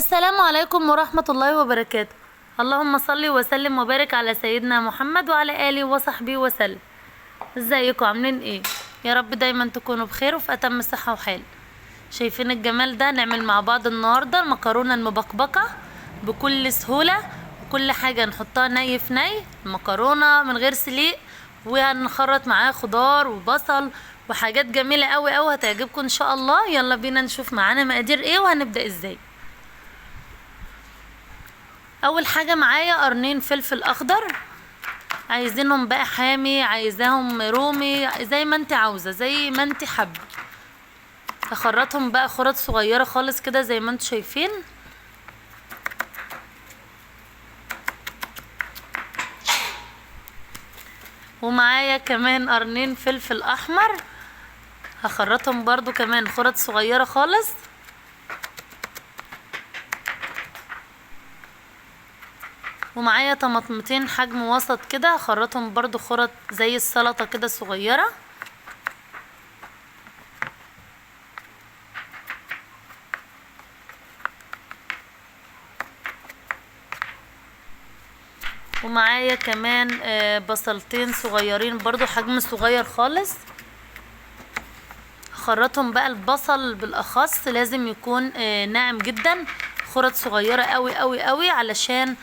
السلام عليكم ورحمة الله وبركاته. اللهم صل وسلم وبارك على سيدنا محمد وعلى آله وصحبه وسلم. ازيكم عاملين ايه؟ يا رب دايما تكونوا بخير وفي اتم صحة وحال. شايفين الجمال ده؟ نعمل مع بعض النهاردة المكرونة المبكبكة بكل سهولة، وكل حاجة نحطها ني في ني، المكرونة من غير سليق، وهنخرط معاه خضار وبصل وحاجات جميلة قوي قوي هتعجبكم ان شاء الله. يلا بينا نشوف معانا مقادير ايه وهنبدأ ازاي. اول حاجة معايا قرنين فلفل اخضر، عايزينهم بقى حامي، عايزاهم رومي، زي ما انت عاوزة، زي ما انت حابة. هخرطهم بقى خرط صغيرة خالص كده زي ما انتوا شايفين. ومعايا كمان قرنين فلفل احمر، هخرطهم برضو كمان خرط صغيرة خالص. ومعايا طماطمتين حجم وسط كده، هخرطهم برضو خرط زي السلطة كده صغيرة. ومعايا كمان بصلتين صغيرين برضو حجم صغير خالص، هخرطهم بقى. البصل بالاخص لازم يكون ناعم جدا، خرط صغيرة قوي قوي قوي، علشان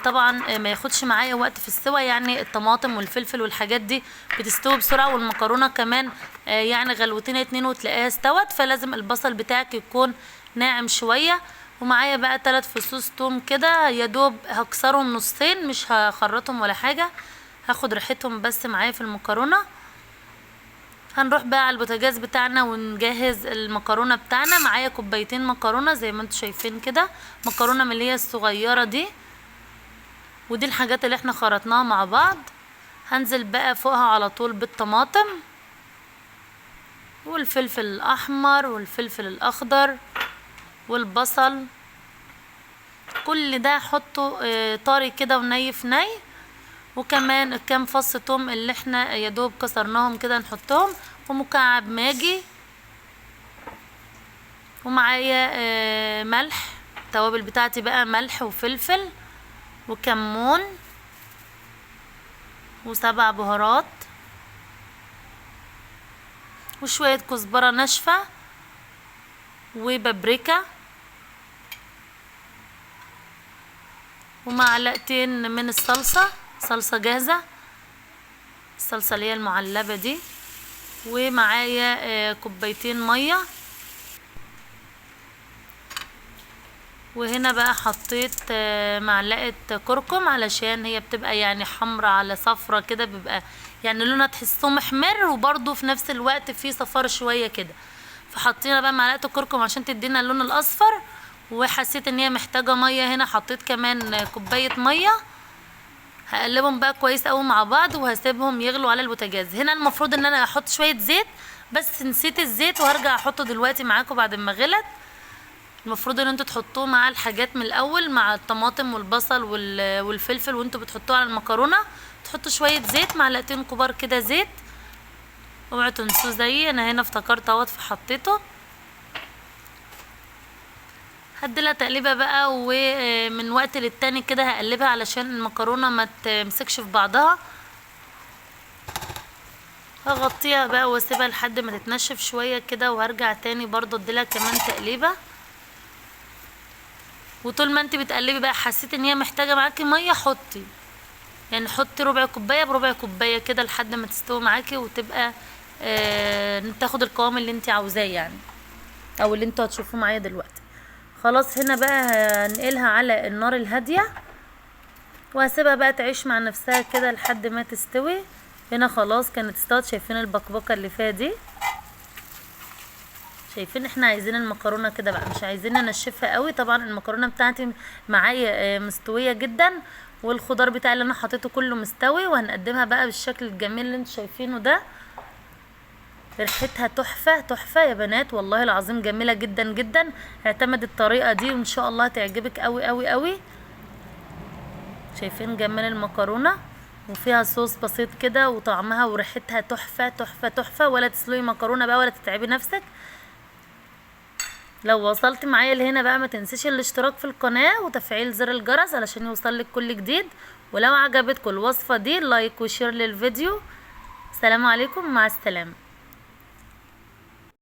طبعا ما ياخدش معايا وقت في السوى. يعني الطماطم والفلفل والحاجات دي بتستوي بسرعة، والمكرونة كمان يعني غلوتين اتنين وتلاقيها استوت، فلازم البصل بتاعك يكون ناعم شوية. ومعايا بقى 3 فصوص توم كده، يا دوب هكسرهم نصين، مش هخرطهم ولا حاجة، هاخد ريحتهم بس معايا في المكرونة. هنروح بقى على البوتاجاز بتاعنا ونجهز المكرونة بتاعنا. معايا كوبايتين مكرونة زي ما انتوا شايفين كده، مكرونة من اللي هي الصغيرة دي، ودي الحاجات اللي احنا خرطناها مع بعض. هنزل بقى فوقها على طول بالطماطم والفلفل الاحمر والفلفل الاخضر والبصل، كل ده احطه طري كده وني في ني. وكمان كام فص توم اللي احنا يا دوب كسرناهم كده نحطهم، ومكعب ماجي. ومعايا ملح، التوابل بتاعتي بقى ملح وفلفل وكمون و7 بهارات وشوية كزبرة ناشفة وبابريكا ومعلقتين من الصلصة، صلصة جاهزة، الصلصة اللي هي المعلبة دي. ومعايا كوبايتين مية. وهنا بقى حطيت معلقة كركم، علشان هي بتبقى يعني حمرة على صفرة كده، بيبقى يعني لونها تحسه محمر، وبرضو في نفس الوقت فيه صفار شوية كده، فحطينا بقى معلقة الكركم عشان تدينا اللون الاصفر. وحسيت ان هي محتاجة مية، هنا حطيت كمان كوباية مية. هقلبهم بقى كويس قوي مع بعض وهسيبهم يغلوا على البوتاجاز. هنا المفروض ان انا احط شوية زيت، بس نسيت الزيت وهرجع احطه دلوقتي معاكم بعد ما غلت. المفروض ان انتوا تحطوه مع الحاجات من الاول، مع الطماطم والبصل والفلفل، وانتوا بتحطوه على المكرونة تحطوا شوية زيت، معلقتين كبار كده زيت. اوعوا تنسوه، زي انا هنا افتكرت اهوت فحطيته. هديلها تقليبه بقى، ومن وقت للتاني كده هقلبها علشان المكرونه ما تمسكش في بعضها. هغطيها بقى واسيبها لحد ما تتنشف شويه كده، وهرجع تاني برضو اديلها كمان تقليبه. وطول ما انت بتقلبي بقى حسيت ان هي محتاجه معاكي ميه، حطي يعني حطي ربع كوبايه بربع كوبايه كده لحد ما تستوي معاكي، وتبقى تاخد القوام اللي انت عاوزاه يعني، او اللي انتوا هتشوفوه معايا دلوقتي. خلاص هنا بقى هنقلها على النار الهادية، وهسيبها بقى تعيش مع نفسها كده لحد ما تستوي. هنا خلاص كانت استوت، شايفين البكبكة اللي فيها دي؟ شايفين احنا عايزين المكرونة كده بقى، مش عايزين ننشفها قوي. طبعا المكرونة بتاعتي معايا مستوية جدا، والخضار بتاعي اللي انا حطيته كله مستوي، وهنقدمها بقى بالشكل الجميل اللي انتوا شايفينه ده. ريحتها تحفة تحفة يا بنات، والله العظيم جميلة جدا جدا. اعتمد الطريقة دي وان شاء الله هتعجبك قوي قوي قوي. شايفين جمال المكرونة، وفيها صوص بسيط كده، وطعمها وريحتها تحفة تحفة تحفة. ولا تسلقي مكرونة بقى ولا تتعبي نفسك، لو وصلت معايا لهنا بقى ما تنسيش الاشتراك في القناة وتفعيل زر الجرس علشان يوصلك كل جديد. ولو عجبتكم الوصفة دي لايك وشير للفيديو. سلام عليكم، مع السلامة.